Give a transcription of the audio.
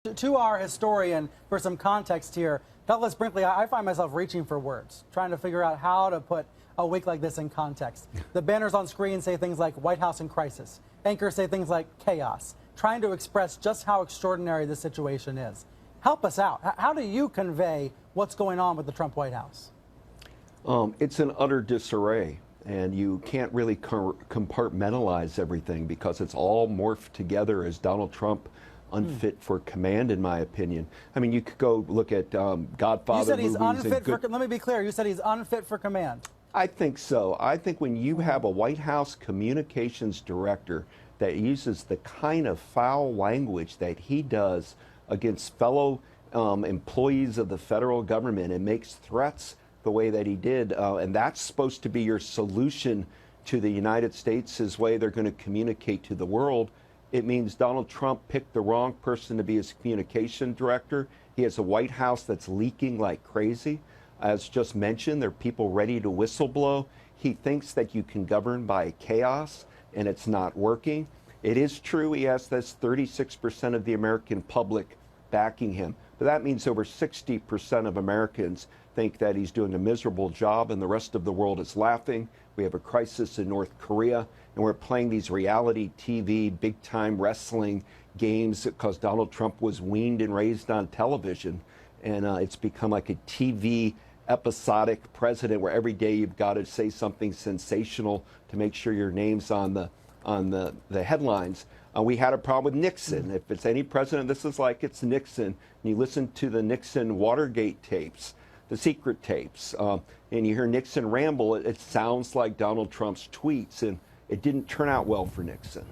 To our historian, for some context here, Douglas Brinkley, I find myself reaching for words, trying to figure out how to put a week like this in context. The banners on screen say things like White House in crisis. Anchors say things like chaos, trying to express just how extraordinary this situation is. Help us out. How do you convey what's going on with the Trump White House? It's an utter disarray, and you can't really compartmentalize everything because it's all morphed together as Donald Trump unfit for command, in my opinion. I mean, you could go look at Godfather You said he's movies. unfit for, let me be clear, you said he's unfit for command. I think so. I think when you have a White House communications director that uses the kind of foul language that he does against fellow employees of the federal government and makes threats the way that he did, and that's supposed to be your solution to the United States' way they're going to communicate to the world, it means Donald Trump picked the wrong person to be his communication director. He has a White House that's leaking like crazy. As just mentioned, there are people ready to whistleblow. He thinks that you can govern by chaos, and it's not working. It is true he has this 36% of the American public backing him, but that means over 60% of Americans think that he's doing a miserable job and the rest of the world is laughing. We have a crisis in North Korea, and we're playing these reality TV, big-time wrestling games because Donald Trump was weaned and raised on television, and it's become like a TV episodic president where every day you've got to say something sensational to make sure your name's on the headlines. We had a problem with Nixon. If it's any president, this is like it's Nixon. And you listen to the Nixon Watergate tapes, the secret tapes, and you hear Nixon ramble, it sounds like Donald Trump's tweets, and it didn't turn out well for Nixon.